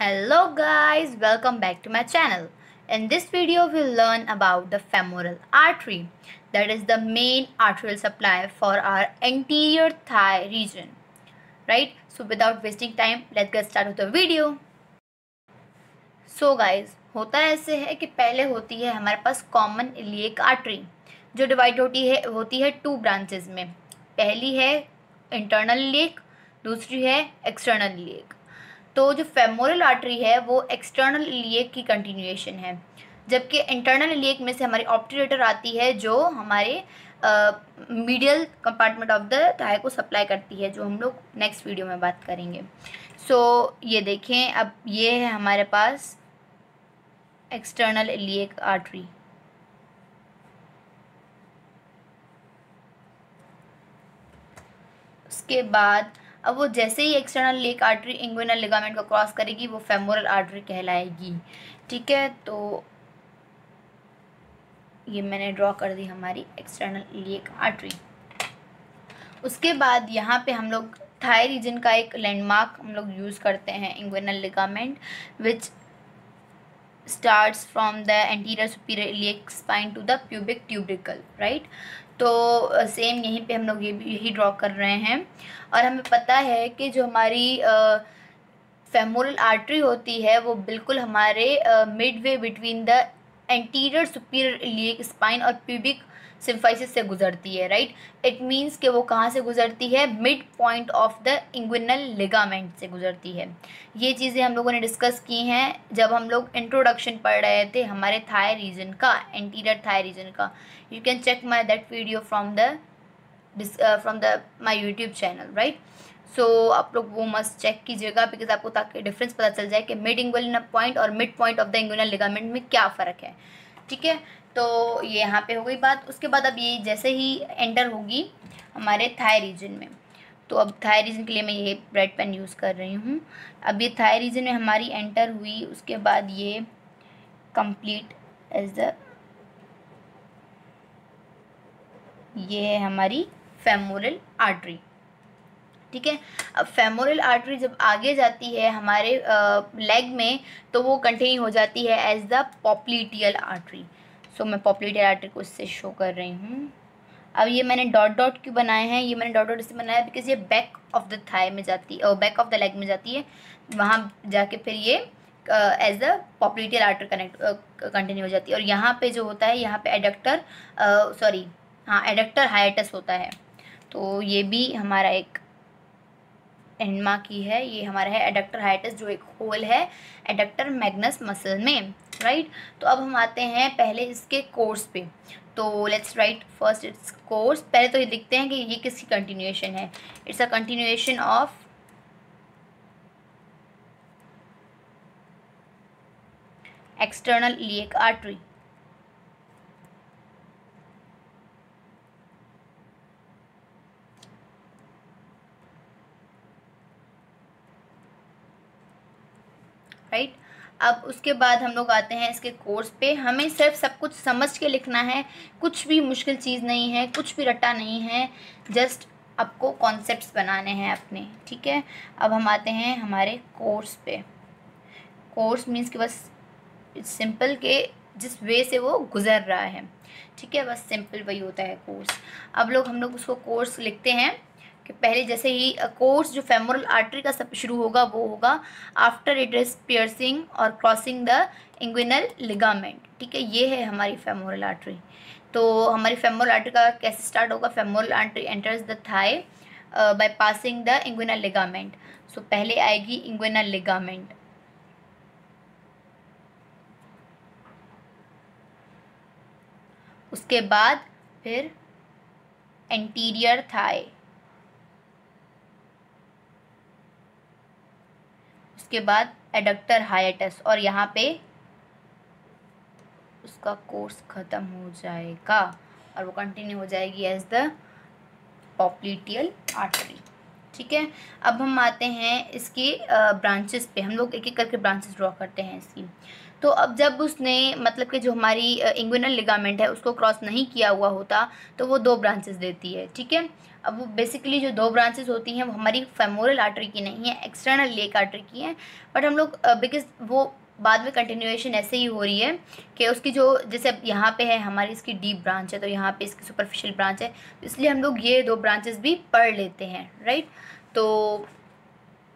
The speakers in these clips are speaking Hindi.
Hello guys, welcome back to my channel. In this video we'll learn about the femoral artery, that is the main arterial supply for our anterior thigh region. Right? So without wasting time, let's get started with the video. So guys, होता ऐसे है कि पहले होती है हमारे पास कॉमन इलियक आर्टरी जो डिवाइड होती है टू ब्रांचेस में। पहली है इंटरनल इलियक, दूसरी है एक्सटर्नल इलियक। तो जो फेमोरल आर्टरी है वो एक्सटर्नल इलियक की कंटिन्यूएशन है, जबकि इंटरनल इलियक में से हमारी ऑब्टरेटर आती है जो हमारे medial compartment of the thigh को सप्लाई करती है, जो हम लोग नेक्स्ट वीडियो में बात करेंगे। सो ये देखें, अब ये है हमारे पास एक्सटर्नल इलियक आर्टरी। उसके बाद अब वो जैसे ही external iliac artery inguinal ligament को क्रॉस करेगी वो फेमोरल आर्टरी कहलाएगी। ठीक है, तो ये मैंने ड्रॉ कर दी हमारी एक्सटर्नल इलियक आर्टरी। उसके बाद यहाँ पे हम लोग थाई रीजन का एक लैंडमार्क हम लोग यूज़ करते हैं, inguinal ligament which starts from the anterior superior iliac spine to the pubic tubercle. Right, तो सेम यहीं पे हम लोग यही ड्रॉ कर रहे हैं। और हमें पता है कि जो हमारी फेमोरल आर्टरी होती है वो बिल्कुल हमारे Midway between the anterior superior iliac spine और प्यूबिक सिम्फाइसिस से गुजरती है। राइट, इट मीन्स कि वो कहाँ से गुजरती है, mid point of the inguinal ligament से गुजरती है। ये चीज़ें हम लोगों ने डिस्कस की हैं जब हम लोग इंट्रोडक्शन पढ़ रहे थे हमारे थाई रीजन का, एंटीरियर थाई रीजन का। You can check my that video from the my YouTube channel. Right, so आप लोग वो मस्ट चेक कीजिएगा बिकॉज आपको ताकि डिफरेंस पता चल जाए कि मिड इंग्विनल पॉइंट और mid point of the inguinal ligament में क्या फ़र्क है। ठीक है, तो ये यहाँ पे हो गई बात। उसके बाद अब ये जैसे ही एंटर होगी हमारे थाई रीजन में, तो अब थाई रीजन के लिए मैं ये रेड पेन यूज़ कर रही हूँ। अब ये थाई रीजन में हमारी एंटर हुई, उसके बाद ये कंप्लीट एज द ये है हमारी फेमोरल आर्टरी। ठीक है, अब फेमोरल आर्टरी जब आगे जाती है हमारे लेग में तो वो कंटिन्यू हो जाती है एज द पॉप्लिटियल आर्टरी। सो मैं पॉप्लिटियल आर्टरी को इससे शो कर रही हूँ। अब ये मैंने डॉट डॉट क्यों बनाए हैं, ये मैंने डॉट डॉट इससे बनाया बिकॉज ये बैक ऑफ द थाई में जाती है, बैक ऑफ द लेग में जाती है, वहाँ जाके फिर ये as the popliteal artery continue हो जाती है। और यहाँ पे जो होता है, यहाँ पे एडक्टर हाइएटस होता है। तो ये भी हमारा एक एंडमा की है, ये हमारा है एडक्टर हाइएटस जो एक होल है एडक्टर मैग्नस मसल में। राइट, तो अब हम आते हैं पहले इसके कोर्स पे। तो let's write first its course. पहले तो ये लिखते हैं कि ये किसकी कंटिन्यूएशन है। It's a continuation of external iliac artery. Right, अब उसके बाद हम लोग आते हैं इसके कोर्स पे। हमें सिर्फ सब कुछ समझ के लिखना है, कुछ भी मुश्किल चीज़ नहीं है, कुछ भी रटा नहीं है, जस्ट आपको कॉन्सेप्ट्स बनाने हैं अपने। ठीक है, अब हम आते हैं हमारे कोर्स पे। कोर्स मीन्स कि बस सिंपल के जिस वे से वो गुज़र रहा है। ठीक है, बस सिंपल वही होता है कोर्स। अब हम लोग उसको कोर्स लिखते हैं कि पहले जैसे ही कोर्स जो फेमोरल आर्टरी का सब शुरू होगा वो होगा आफ्टर इट इज पियर्सिंग और क्रॉसिंग द इंग्विनल लिगामेंट। ठीक है, ये है हमारी फेमोरल आर्टरी। तो हमारी फेमोरल आर्टरी का कैसे स्टार्ट होगा, femoral artery enters the thigh by passing the inguinal ligament. So पहले आएगी इंग्विनल लिगामेंट, उसके बाद फिर एंटीरियर थाई, उसके बाद एडक्टर हाइएटस, और यहाँ पे उसका कोर्स ख़त्म हो जाएगा और वो कंटिन्यू हो जाएगी एज द पॉप्लिटियल आर्टरी। ठीक है, अब हम आते हैं इसके ब्रांचेस पे। हम लोग एक एक करके ब्रांचेस ड्रॉ करते हैं इसकी। तो अब जब उसने मतलब कि जो हमारी इंग्विनल लिगामेंट है उसको क्रॉस नहीं किया हुआ होता तो वो दो ब्रांचेस देती है। ठीक है, अब वो बेसिकली जो 2 ब्रांचेस होती हैं वो हमारी फेमोरल आर्टरी की नहीं है, एक्सटर्नल इलियक आर्टरी की हैं, बट हम लोग बिकॉज वो बाद में कंटिन्यूएशन ऐसे ही हो रही है कि उसकी जो जैसे अब यहाँ पे है हमारी इसकी डीप ब्रांच है, तो यहाँ पे इसकी सुपरफिशियल ब्रांच है, इसलिए हम लोग ये 2 ब्रांचेस भी पढ़ लेते हैं, राइट। तो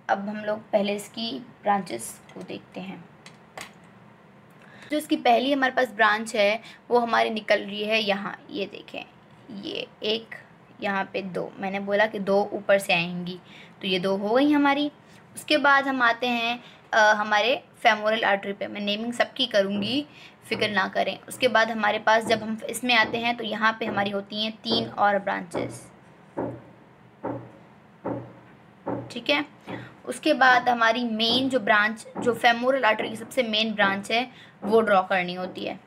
अब हम लोग पहले इसकी ब्रांचेस को देखते हैं। जो इसकी पहली हमारे पास ब्रांच है वो हमारी निकल रही है यहाँ, ये देखें, ये एक, यहाँ पे 2, मैंने बोला कि 2 ऊपर से आएंगी, तो ये 2 हो गई हमारी। उसके बाद हम आते हैं हमारे फेमोरल आर्टरी पे, मैं नेमिंग सबकी करूँगी, फिक्र ना करें। उसके बाद हमारे पास जब हम इसमें आते हैं तो यहाँ पे हमारी होती हैं 3 और ब्रांचेस, ठीक है। उसके बाद हमारी मेन जो ब्रांच, जो फेमोरल आर्टरी की सबसे मेन ब्रांच है, वो ड्रॉ करनी होती है।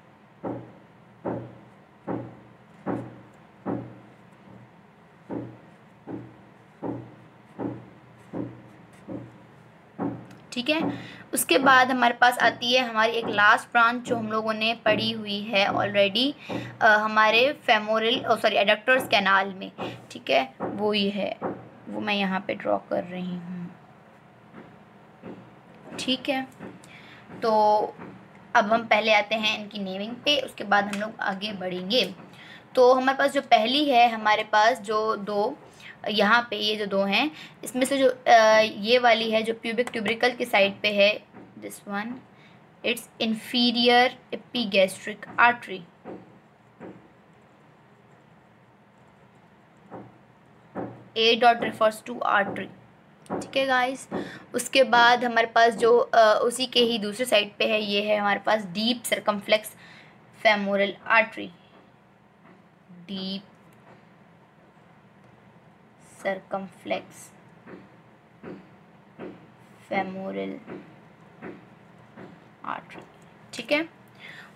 ठीक है। उसके बाद हमारे पास आती है हमारी एक लास्ट ब्रांच जो हम लोगों ने पढ़ी हुई है ऑलरेडी हमारे फेमोरल एडक्टर्स कैनाल में, ठीक है, वो ही है, वो मैं यहाँ पे ड्रॉ कर रही हूँ, ठीक है। तो अब हम पहले आते हैं इनकी नेमिंग पे, उसके बाद हम लोग आगे बढ़ेंगे। तो हमारे पास जो पहली है, हमारे पास जो 2 यहाँ पे ये जो 2 हैं, इसमें से जो ये वाली है जो प्यूबिक ट्यूबरिकल की साइड पे है, this one, it's inferior epigastric artery. A dot refers to artery, ठीक है गाइस। उसके बाद हमारे पास जो उसी के ही दूसरे साइड पे है, ये है हमारे पास deep circumflex femoral artery, deep circumflex femoral artery, ठीक है।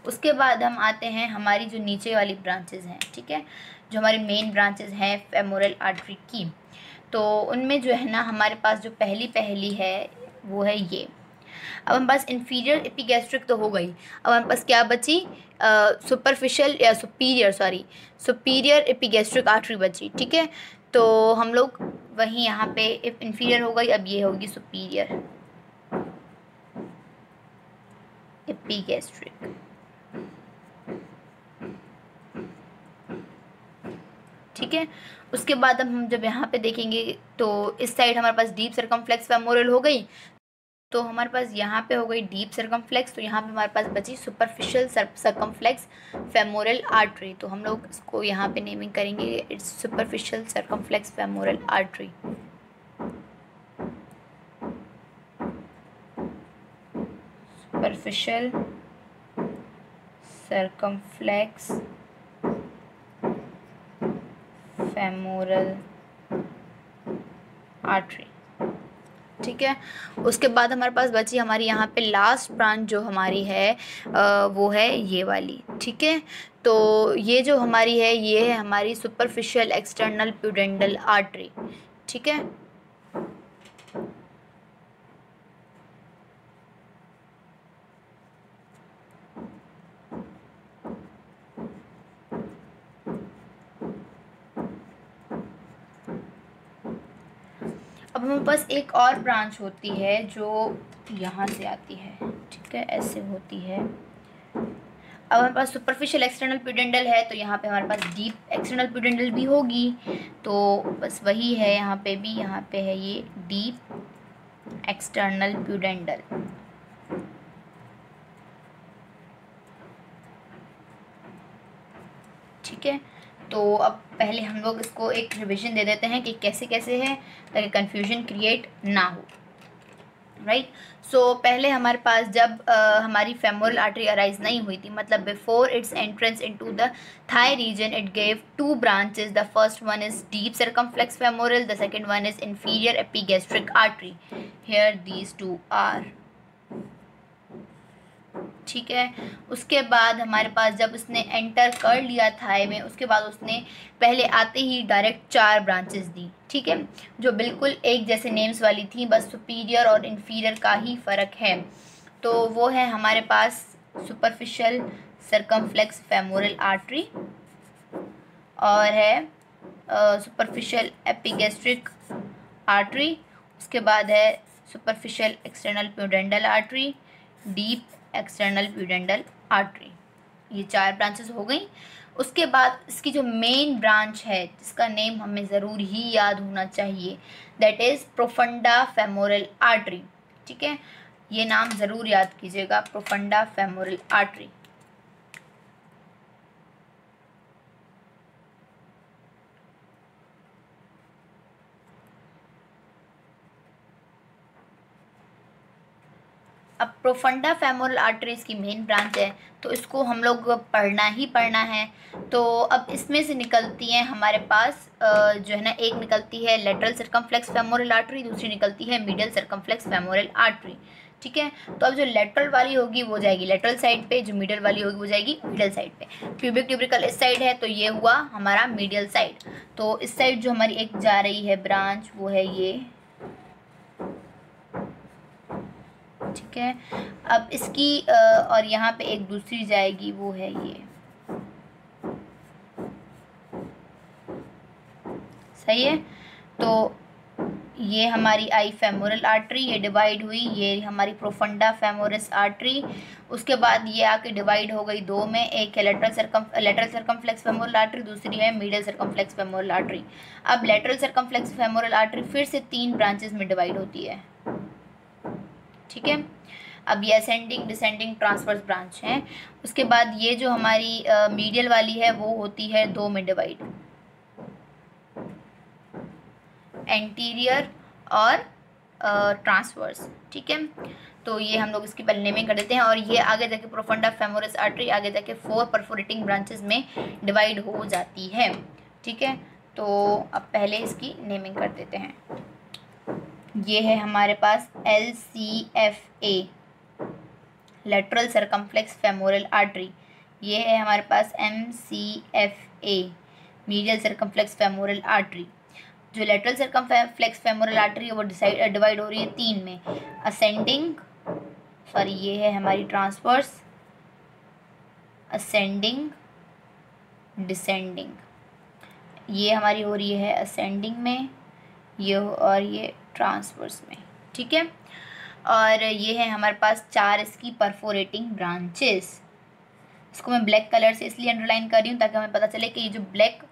उसके बाद हम आते हैं हमारी जो नीचे वाली ब्रांचेस हैं, ठीक है, जो हमारी मेन ब्रांचेस हैं फेमोरल आर्टरी की, तो उनमें जो है ना हमारे पास जो पहली है वो है ये। अब हमारे पास इंफीरियर एपिगैस्ट्रिक तो हो गई, अब हमारे पास क्या बची, सुपरफिशियल या सुपीरियर एपिगैस्ट्रिक आर्टरी बची, ठीक है। तो हम लोग वहीं यहाँ पे इंफीरियर हो गई, अब ये होगी सुपीरियर एपिगैस्ट्रिक, ठीक है। उसके बाद अब हम जब यहाँ पे देखेंगे तो इस साइड हमारे पास डीप सर्कमफ्लेक्स फेमोरल हो गई, तो हमारे पास यहाँ पे हो गई डीप सर्कमफ्लेक्स, तो यहाँ पे हमारे पास बची सुपरफिशियल सर्कमफ्लेक्स फेमोरल आर्टरी, तो हम लोग इसको यहाँ पे नेमिंग करेंगे, it's superficial circumflex femoral artery. Superficial circumflex femoral artery, ठीक है। उसके बाद हमारे पास बची हमारी यहाँ पे लास्ट ब्रांच जो हमारी है वो है ये वाली, ठीक है। तो ये जो हमारी है ये है हमारी सुपरफिशियल एक्सटर्नल प्यूडेंडल आर्टरी, ठीक है। अब हमारे पास एक और ब्रांच होती है जो यहाँ से आती है, ठीक है, ऐसे होती है। अब हमारे पास सुपरफिशियल एक्सटर्नल प्यूडेंडल है, तो यहाँ पे हमारे पास डीप एक्सटर्नल प्यूडेंडल भी होगी, तो बस वही है यहाँ पे भी, यहाँ पे है ये डीप एक्सटर्नल प्यूडेंडल, ठीक है। तो अब पहले हम लोग इसको एक रिवीजन दे देते हैं कि कैसे कैसे है, ताकि कन्फ्यूजन क्रिएट ना हो, राइट। सो पहले हमारे पास जब हमारी फेमोरल आर्टरी अराइज नहीं हुई थी, मतलब before its entrance into the thigh region, it gave 2 branches, the first one is deep circumflex femoral, the second one is inferior epigastric artery, here these 2 are, ठीक है। उसके बाद हमारे पास जब उसने एंटर कर लिया थाई में, उसके बाद उसने पहले आते ही डायरेक्ट 4 ब्रांचेस दी, ठीक है, जो बिल्कुल एक जैसे नेम्स वाली थी, बस सुपीरियर और इन्फीरियर का ही फ़र्क है। तो वो है हमारे पास सुपरफिशियल सर्कमफ्लेक्स फेमोरल आर्टरी और है सुपरफिशियल एपिगैस्ट्रिक आर्टरी, उसके बाद है superficial external pudendal artery, deep external pudendal artery. ये 4 ब्रांचेस हो गई। उसके बाद इसकी जो मेन ब्रांच है जिसका नेम हमें ज़रूर ही याद होना चाहिए, that is profunda femoral artery. ठीक है, ये नाम ज़रूर याद कीजिएगा, प्रोफंडा फेमोरल आर्टरी। अब प्रोफंडा फेमोरल आर्टरीज की मेन ब्रांच है, तो इसको हम लोग पढ़ना ही पढ़ना है। तो अब इसमें से निकलती हैं हमारे पास जो है ना, एक निकलती है लेटरल सर्कमफ्लेक्स फेमोरल आर्टरी, दूसरी निकलती है मीडियल सर्कमफ्लेक्स फेमोरल आर्टरी। ठीक है, तो अब जो लेटरल वाली होगी वो जाएगी लेटरल साइड पे, जो मीडियल वाली होगी वो जाएगी मीडियल साइड पे। क्यूबिक ट्यूब्रिकल इस साइड है, तो ये हुआ हमारा मीडियल साइड। तो इस साइड जो हमारी एक जा रही है ब्रांच वो है ये। ठीक है, अब इसकी और यहाँ पे एक दूसरी जाएगी वो है ये। सही है, तो ये हमारी आई फेमोरल आर्टरी, ये डिवाइड हुई, ये हमारी प्रोफंडा फेमोरस आर्टरी। उसके बाद ये आके डिवाइड हो गई 2 में, एक है लेटरल सर्कमफ्लेक्स फेमोरल आर्टरी, दूसरी है मीडियल सर्कमफ्लेक्स फेमोरल आर्टरी। अब लेटरल सर्कमफ्लेक्स फेमोरल आर्टरी फिर से 3 ब्रांचेस में डिवाइड होती है। ठीक है, अब ये असेंडिंग डिसेंडिंग ट्रांसवर्स ब्रांच है। उसके बाद ये जो हमारी मीडियल वाली है वो होती है 2 में डिवाइड, एंटीरियर और ट्रांसवर्स। ठीक है, तो ये हम लोग इसकी पहले नेमिंग कर देते हैं, और ये आगे जाके प्रोफंडा फेमोरस आर्टरी आगे जाके 4 परफोरेटिंग ब्रांचेस में डिवाइड हो जाती है। ठीक है, तो अब पहले इसकी नेमिंग कर देते हैं। ये है हमारे पास LCFA, lateral circumflex femoral artery. ये है हमारे पास MCFA, medial circumflex femoral artery. जो लेटरल सर्कमफ्लेक्स फेमोरल आर्टरी है वो डिवाइड हो रही है 3 में, असेंडिंग, सॉरी ये है हमारी ट्रांसवर्स, असेंडिंग डिसेंडिंग। ये हमारी हो रही है असेंडिंग में, ये और ये ट्रांसवर्स में। ठीक है, और ये है हमारे पास 4 इसकी परफोरेटिंग ब्रांचेस। इसको मैं ब्लैक कलर से इसलिए अंडरलाइन कर रही हूँ ताकि हमें पता चले कि ये जो ब्लैक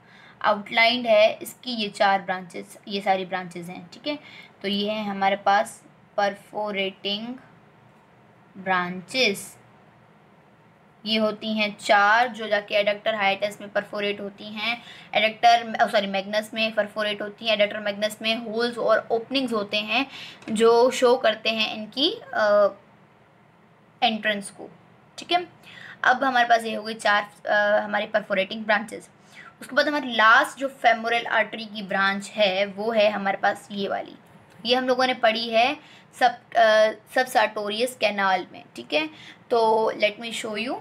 आउटलाइंड है इसकी ये 4 ब्रांचेस, ये सारी ब्रांचेस हैं। ठीक है, तो ये है हमारे पास परफोरेटिंग ब्रांचेस। ये होती हैं 4, जो जाके एडक्टर हाइटस में परफोरेट होती हैं, एडक्टर मैग्नस में परफोरेट होती हैं, एडक्टर मैग्नस में होल्स और ओपनिंग्स होते हैं जो शो करते हैं इनकी एंट्रेंस को। ठीक है, अब हमारे पास ये हो गई 4 हमारी परफोरेटिंग ब्रांचेस। उसके बाद हमारी लास्ट जो फेमोरल आर्टरी की ब्रांच है वो है हमारे पास ये वाली, ये हम लोगों ने पढ़ी है सब सार्टोरियस कैनाल में। ठीक है, तो लेट मी शो यू।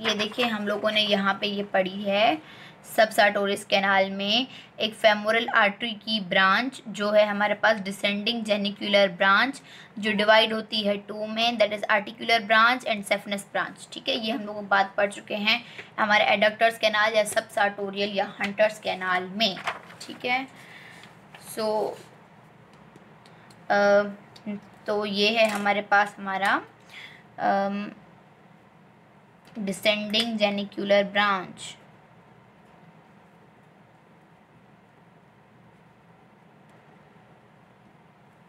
ये देखिए हम लोगों ने यहाँ पे ये पढ़ी है सब सार्टोरियस कैनाल में एक फेमोरल आर्टरी की ब्रांच जो है हमारे पास डिसेंडिंग जेनिकुलर ब्रांच, जो डिवाइड होती है 2 में, that is articular branch and saphenous branch. ठीक है, ये हम लोग बात पढ़ चुके हैं हमारे एडक्टर्स कैनाल या सब सार्टोरियल या हंटर्स कैनाल में। ठीक है, सो तो ये है हमारे पास हमारा डिसेंडिंग जेनिकुलर ब्रांच।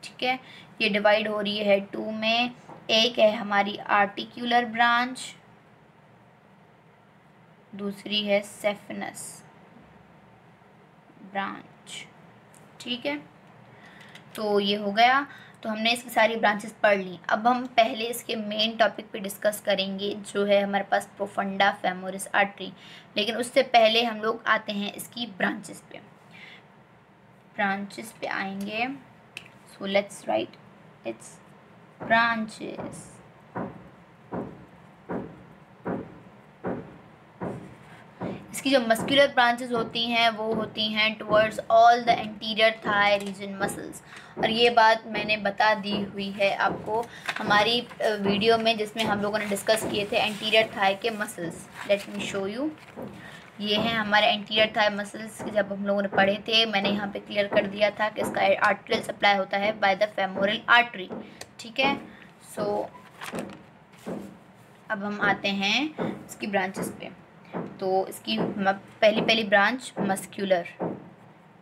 ठीक है, ये डिवाइड हो रही है 2 में, एक है हमारी आर्टिकुलर ब्रांच, दूसरी है सेफनस ब्रांच। ठीक है, तो ये हो गया, तो हमने इसकी सारी ब्रांचेस पढ़ ली। अब हम पहले इसके मेन टॉपिक पे डिस्कस करेंगे जो है हमारे पास प्रोफंडा फेमोरस आर्टरी, लेकिन उससे पहले हम लोग आते हैं इसकी ब्रांचेस पे। ब्रांचेस पे आएंगे, so let's write its branches. इसकी जो मस्कुलर ब्रांचेस होती हैं वो होती हैं towards all the anterior thigh region muscles, और ये बात मैंने बता दी हुई है आपको हमारी वीडियो में जिसमें हम लोगों ने डिस्कस किए थे एंटीरियर थाई के muscles. Let me show you. ये हैं हमारे एंटीरियर थाई मसल्स, जब हम लोगों ने पढ़े थे मैंने यहाँ पे क्लियर कर दिया था कि इसका आर्टरियल सप्लाई होता है बाय द फेमोरल आर्टरी। ठीक है, सो अब हम आते हैं इसकी ब्रांचेस पे। तो इसकी पहली ब्रांच मस्क्यूलर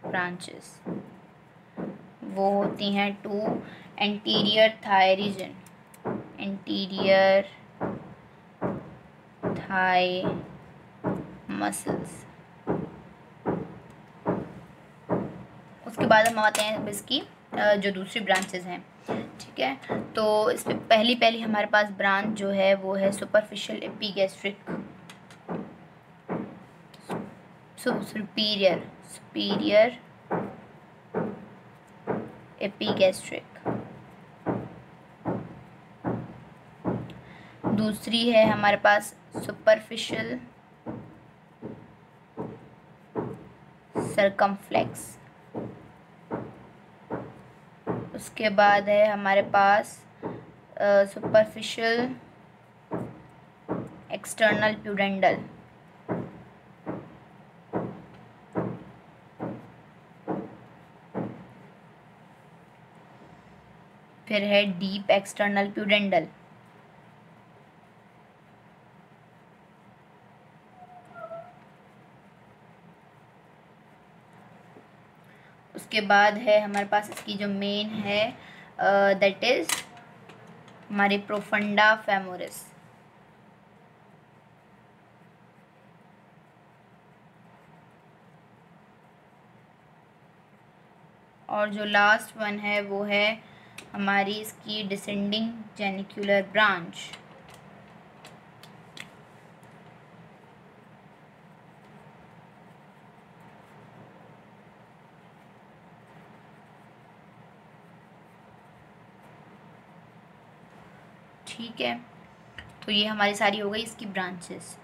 ब्रांचेस वो होती हैं to anterior thigh region, anterior thigh muscles. उसके बाद हम आते हैं इसकी जो दूसरी ब्रांचेस हैं। ठीक है, तो इस पे पहली हमारे पास ब्रांच जो है वो है सुपरफिशियल एपिगैस्ट्रिक, सुपीरियर एपिगैस्ट्रिक। दूसरी है हमारे पास सुपरफिशियल सरकमफ्लेक्स। उसके बाद है हमारे पास सुपरफिशियल एक्सटर्नल प्यूडेंडल। फिर है डीप एक्सटर्नल प्यूडेंडल। उसके बाद है हमारे पास इसकी जो मेन है दैट इज हमारी प्रोफंडा फेमोरिस। और जो लास्ट वन है वो है हमारी इसकी डिसेंडिंग जेनिक्युलर ब्रांच। ठीक है, तो ये हमारी सारी हो गई इसकी ब्रांचेस।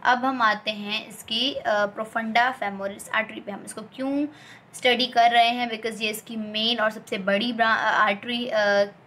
अब हम आते हैं इसकी प्रोफंडा फेमोरिस आर्टरी पे। हम इसको क्यों स्टडी कर रहे हैं, बिकॉज ये इसकी मेन और सबसे बड़ी आर्टरी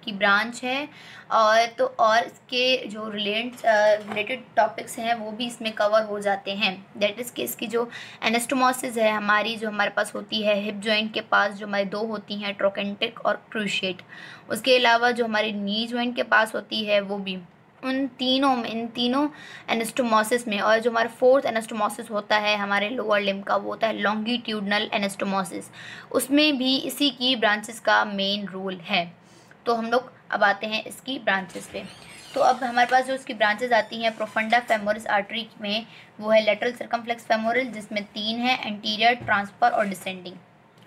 की ब्रांच है। और इसके जो रिलेटेड टॉपिक्स हैं वो भी इसमें कवर हो जाते हैं। दैट इज़ कि इसकी जो एनास्टोमोसिस है हमारी, जो हमारे पास होती है हिप जॉइंट के पास, जो हमारी दो होती हैं ट्रोकेंट्रिक और क्रूशिएट। उसके अलावा जो हमारी नी जॉइंट के पास होती है वो भी, इन तीनों एनास्टोमोसिस में। और जो हमारा फोर्थ एनास्टोमोसिस होता है हमारे लोअर लिम्ब का, वो होता है लॉन्गिट्यूडनल एनास्टोमोसिस। उसमें भी इसी की ब्रांचेस का मेन रोल है। तो हम लोग अब आते हैं इसकी ब्रांचेस पे। तो अब हमारे पास जो इसकी ब्रांचेस आती हैं प्रोफंडा फेमोरिस आर्टरी में, वो है लेटरल सर्कमफ्लेक्स फेमोरल, जिसमें 3 है, एंटीरियर, ट्रांसफर और डिसेंडिंग।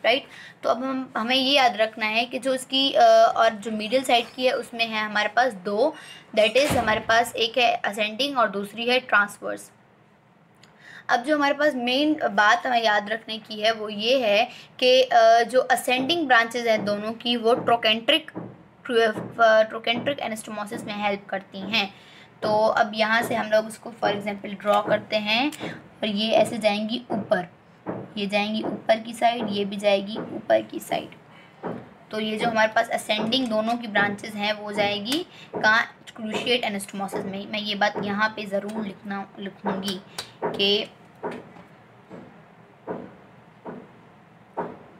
राइट, तो अब हमें ये याद रखना है कि जो इसकी और जो मिडिल साइड की है उसमें है हमारे पास 2, दैट इज़ हमारे पास एक है असेंडिंग और दूसरी है ट्रांसवर्स। अब जो हमारे पास मेन बात हमें याद रखने की है वो ये है कि जो असेंडिंग ब्रांचेज हैं दोनों की, वो ट्रोकेंट्रिक एनास्टोमोसिस में हेल्प करती हैं। तो अब यहाँ से हम लोग उसको फॉर एग्जांपल ड्रॉ करते हैं, और ये ऐसे जाएंगी ऊपर, ये जाएंगी ऊपर की साइड, ये भी जाएगी ऊपर की साइड। तो ये जो हमारे पास असेंडिंग दोनों की ब्रांचेस हैं वो जाएगी कहाँ, क्रूशिएट एनास्टोमोसिस में। मैं ये बात यहाँ पे ज़रूर लिखूँगी कि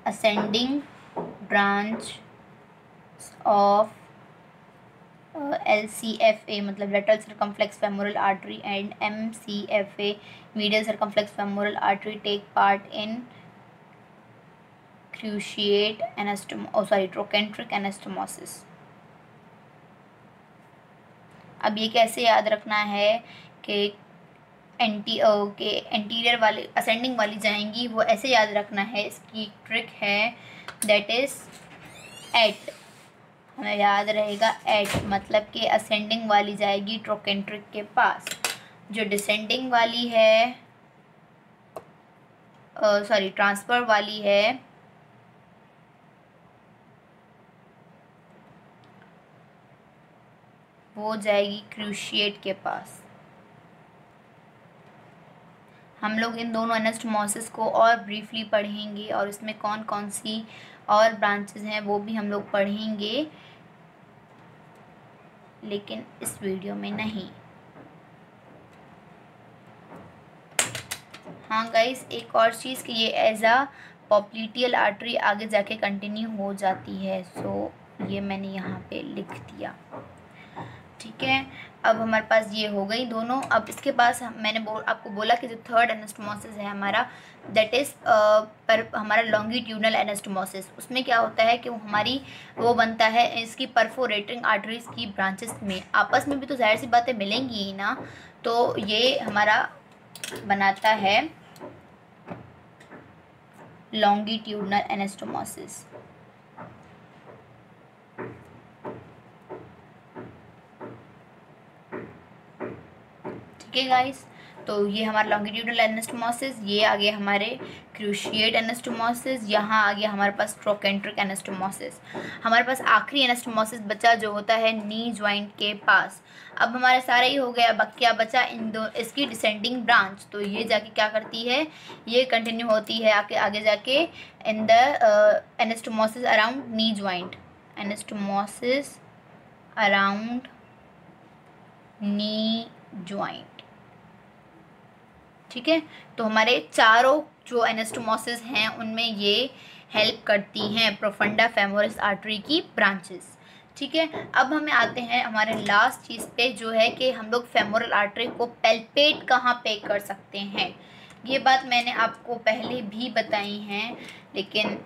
असेंडिंग ब्रांच ऑफ LCFA मतलब lateral circumflex femoral artery and MCFA medial circumflex femoral artery take part in cruciate trochanteric anastomosis. अब ये कैसे याद रखना है कि एंटीरियर वाली असेंडिंग वाली जाएंगी, वो ऐसे याद रखना है, इसकी ट्रिक है दैट इज़ एट। हमें याद रहेगा एट, मतलब कि असेंडिंग वाली जाएगी ट्रोकेंट्रिक के पास, जो डिसेंडिंग वाली है ट्रांसफर वाली है वो जाएगी क्रूशिएट के पास। हम लोग इन दोनों एनास्टोमोसिस को और ब्रीफली पढ़ेंगे, और इसमें कौन कौन सी और ब्रांचेस हैं वो भी हम लोग पढ़ेंगे, लेकिन इस वीडियो में नहीं। हाँ गाइस, एक और चीज़ कि ये एज अ पॉप्लिटियल आर्टरी आगे जाके कंटिन्यू हो जाती है। सो ये मैंने यहाँ पे लिख दिया, ठीक है। अब हमारे पास ये हो गई दोनों। अब इसके पास मैंने आपको बोला कि जो थर्ड एनास्टोमोसिस है हमारा, दैट इज़ पर हमारा लॉन्गिट्यूडनल एनास्टोमोसिस। उसमें क्या होता है कि वो बनता है इसकी परफोरेटिंग आर्टरीज की ब्रांचेस में, आपस में भी तो जाहिर सी बातें मिलेंगी ही ना। तो ये हमारा बनाता है लॉन्गिट्यूडनल एनास्टोमोसिस। ठीक है गाइस, तो ये हमारा लॉन्गिट्यूडनल एनास्टोमोसिस, ये आ गया हमारे क्रूशिएट एनास्टोमोसिस, यहाँ आ गया हमारे पास ट्रोकेंट्रिक एनास्टोमोसिस। हमारे पास आखिरी एनास्टोमोसिस बचा जो होता है नी जॉइंट के पास। अब हमारे सारे ही हो गया, अब क्या बचा इसकी डिसेंडिंग ब्रांच। तो ये जाके क्या करती है, ये कंटिन्यू होती है आगे जाके in the anastomosis around knee joint, anastomosis around knee joint. ठीक है, तो हमारे चारों जो एनास्टोमोसिस हैं उनमें ये हेल्प करती हैं प्रोफंडा फेमोरिस आर्टरी की ब्रांचेस। ठीक है, अब हमें आते हैं हमारे लास्ट चीज़ पे, जो है कि हम लोग फेमोरल आर्टरी को पैल्पेट कहाँ पे कर सकते हैं। ये बात मैंने आपको पहले भी बताई हैं, लेकिन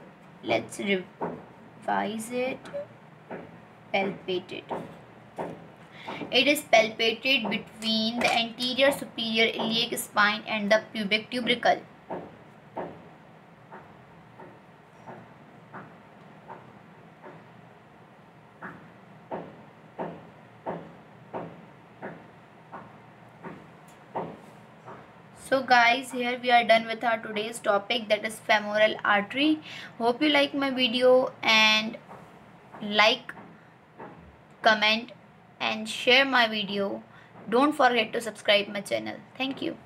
let's revise it. Palpated, it is palpated between the anterior superior iliac spine and the pubic tubercle. So guys, here we are done with our today's topic, that is femoral artery. Hope you like my video, and like, comment and share my video. Don't forget to subscribe my channel. Thank you.